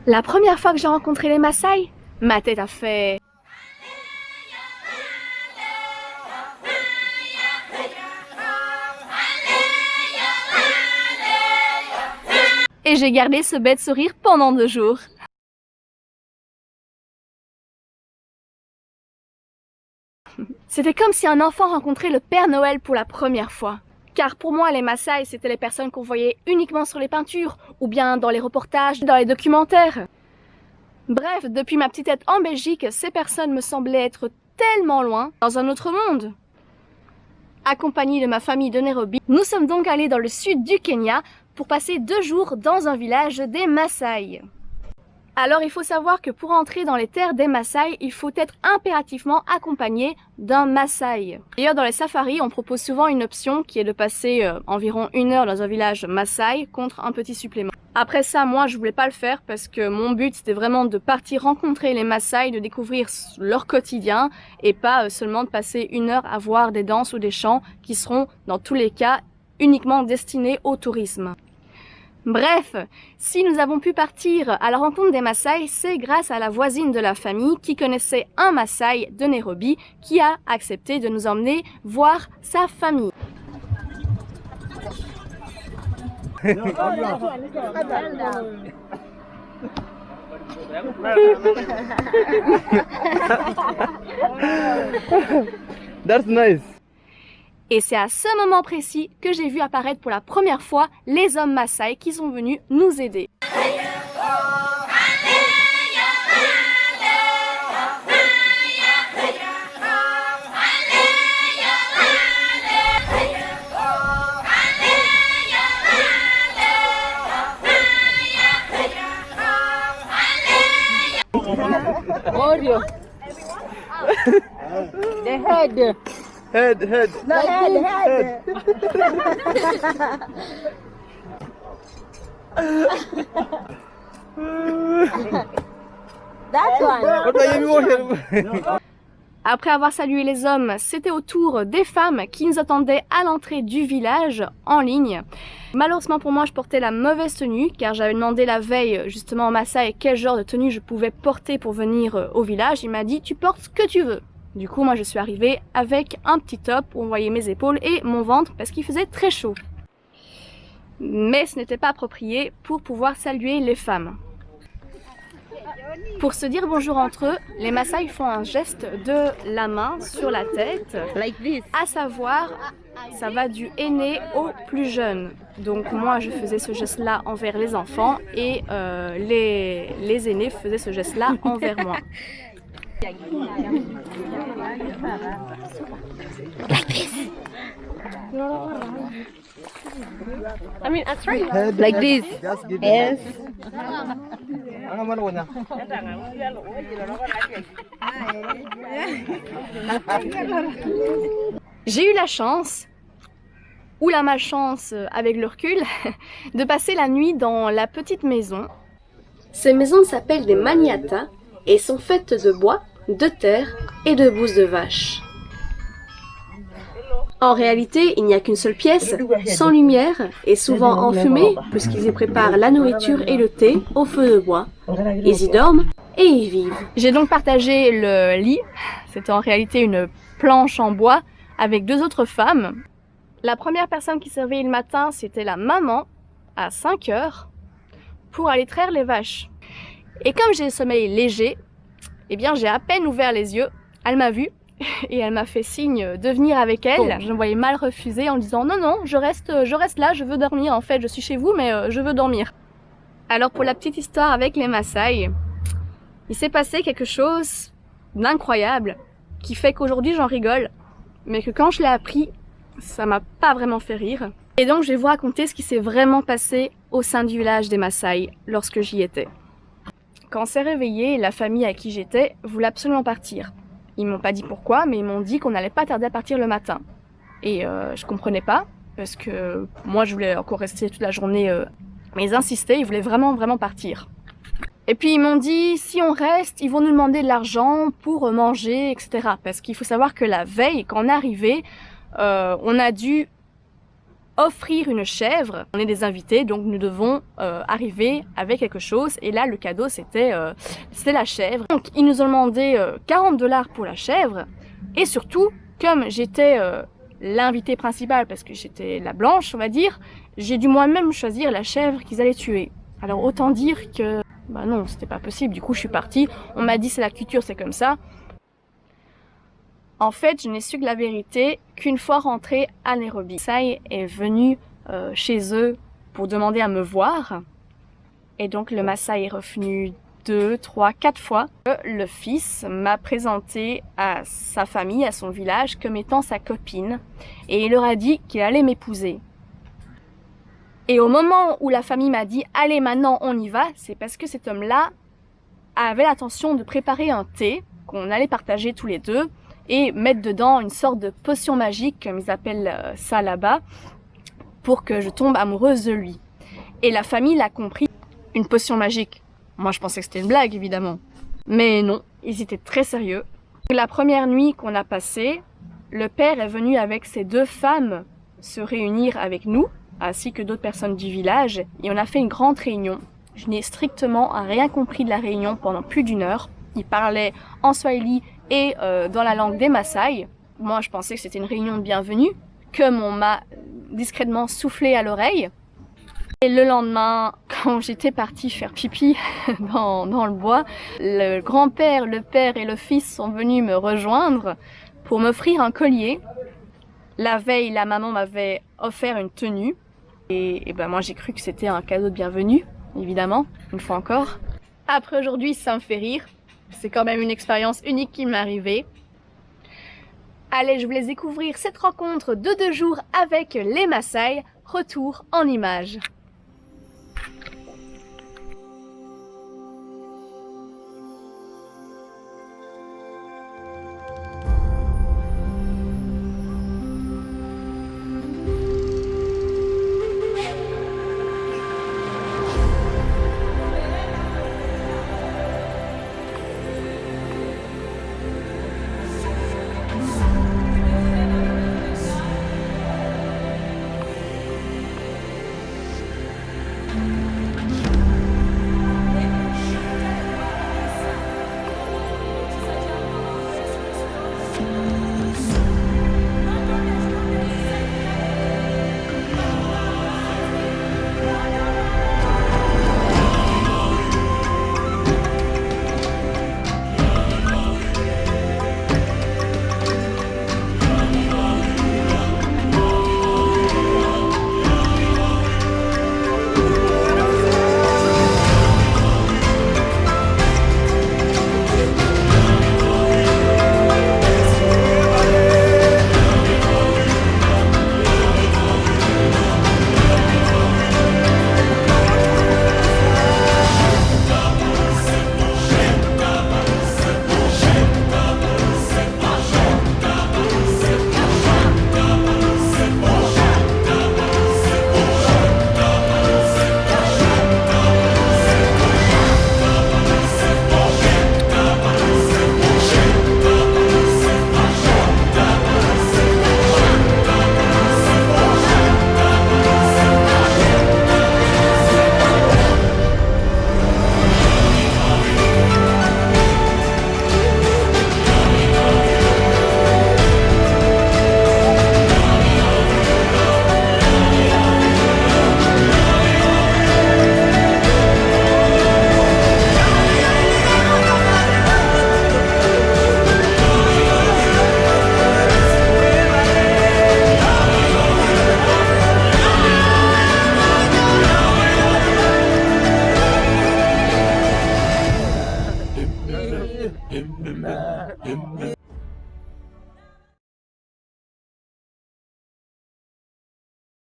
La première fois que j'ai rencontré les Maasai, ma tête a fait... Et j'ai gardé ce bête sourire pendant 2 jours. C'était comme si un enfant rencontrait le Père Noël pour la première fois. Car pour moi, les Maasai, c'était les personnes qu'on voyait uniquement sur les peintures, ou bien dans les reportages, dans les documentaires. Bref, depuis ma petite tête en Belgique, ces personnes me semblaient être tellement loin, dans un autre monde. Accompagnée de ma famille de Nairobi, nous sommes donc allés dans le sud du Kenya pour passer 2 jours dans un village des Maasai. Alors il faut savoir que pour entrer dans les terres des Maasai, il faut être impérativement accompagné d'un Maasai. D'ailleurs dans les safaris, on propose souvent une option qui est de passer environ 1 heure dans un village Maasai contre un petit supplément. Après ça, moi je voulais pas le faire parce que mon but c'était vraiment de partir rencontrer les Maasai, de découvrir leur quotidien et pas seulement de passer 1 heure à voir des danses ou des chants qui seront dans tous les cas uniquement destinés au tourisme. Bref, si nous avons pu partir à la rencontre des Maasai, c'est grâce à la voisine de la famille qui connaissait un Maasai de Nairobi qui a accepté de nous emmener voir sa famille. That's nice. Et c'est à ce moment précis que j'ai vu apparaître pour la première fois les hommes Maasai qui sont venus nous aider. Mario. The head. Head. The head. That one. What are you doing? Après avoir salué les hommes, c'était au tour des femmes qui nous attendaient à l'entrée du village en ligne. Malheureusement pour moi, je portais la mauvaise tenue car j'avais demandé la veille justement au Maasai quel genre de tenue je pouvais porter pour venir au village. Il m'a dit tu portes ce que tu veux. Du coup, moi je suis arrivée avec un petit top où on voyait mes épaules et mon ventre parce qu'il faisait très chaud. Mais ce n'était pas approprié pour pouvoir saluer les femmes. Pour se dire bonjour entre eux, les Maasai font un geste de la main sur la tête, Like this. à savoir, ça va du aîné au plus jeune. Donc moi je faisais ce geste-là envers les enfants et les aînés faisaient ce geste-là envers moi. Like this. I mean, that's right. Head, Like this. Just give Yes. J'ai eu la chance, ou la malchance avec le recul, de passer la nuit dans la petite maison. Ces maisons s'appellent des maniatas et sont faites de bois, de terre et de bouse de vache. En réalité, il n'y a qu'une seule pièce, sans lumière et souvent enfumée, puisqu'ils y préparent la nourriture et le thé au feu de bois. Ils y dorment et y vivent. J'ai donc partagé le lit, c'était en réalité une planche en bois, avec 2 autres femmes. La première personne qui s'est réveillée le matin, c'était la maman, à 5 heures, pour aller traire les vaches. Et comme j'ai le sommeil léger, eh bien j'ai à peine ouvert les yeux, elle m'a vue, et elle m'a fait signe de venir avec elle. Je me voyais mal refuser en disant non, je reste là, je veux dormir. En fait, je suis chez vous, mais je veux dormir. Alors pour la petite histoire avec les Maasai, il s'est passé quelque chose d'incroyable qui fait qu'aujourd'hui j'en rigole, mais que quand je l'ai appris, ça m'a pas vraiment fait rire. Et donc je vais vous raconter ce qui s'est vraiment passé au sein du village des Maasai lorsque j'y étais. Quand on s'est réveillé, la famille à qui j'étais voulait absolument partir. Ils m'ont pas dit pourquoi, mais ils m'ont dit qu'on n'allait pas tarder à partir le matin. Et je comprenais pas, parce que moi je voulais encore rester toute la journée, mais ils insistaient, ils voulaient vraiment partir. Et puis ils m'ont dit, si on reste, ils vont nous demander de l'argent pour manger, etc. Parce qu'il faut savoir que la veille, quand on est arrivé, on a dû offrir une chèvre. On est des invités, donc nous devons arriver avec quelque chose. Et là, le cadeau, c'était la chèvre. Donc, ils nous ont demandé 40 $ pour la chèvre. Et surtout, comme j'étais l'invité principal, parce que j'étais la blanche, on va dire, j'ai dû moi-même choisir la chèvre qu'ils allaient tuer. Alors, autant dire que, bah non, c'était pas possible. Du coup, je suis partie. On m'a dit, c'est la culture, c'est comme ça. En fait, je n'ai su que la vérité qu'une fois rentrée à Nairobi. Maasai est venu chez eux pour demander à me voir. Et donc le Maasai est revenu 2, 3, 4 fois. Le fils m'a présenté à sa famille, à son village, comme étant sa copine. Et il leur a dit qu'il allait m'épouser. Et au moment où la famille m'a dit « Allez, maintenant, on y va », c'est parce que cet homme-là avait l'intention de préparer un thé qu'on allait partager tous les deux et mettre dedans une sorte de potion magique, comme ils appellent ça là-bas, pour que je tombe amoureuse de lui. Et la famille l'a compris. Une potion magique. Moi, je pensais que c'était une blague, évidemment. Mais non, ils étaient très sérieux. La première nuit qu'on a passée, le père est venu avec ses 2 femmes se réunir avec nous, ainsi que d'autres personnes du village, et on a fait une grande réunion. Je n'ai strictement rien compris de la réunion pendant plus d'1 heure. Ils parlaient en swahili et dans la langue des Maasai. Moi, je pensais que c'était une réunion de bienvenue, comme on m'a discrètement soufflé à l'oreille. Et le lendemain, quand j'étais partie faire pipi dans le bois, le grand-père, le père et le fils sont venus me rejoindre pour m'offrir un collier. La veille, la maman m'avait offert une tenue. Et ben moi, j'ai cru que c'était un cadeau de bienvenue, évidemment, une fois encore. Après aujourd'hui, ça me fait rire. C'est quand même une expérience unique qui m'est arrivée. Allez, je vous laisse découvrir cette rencontre de 2 jours avec les Maasai. Retour en images.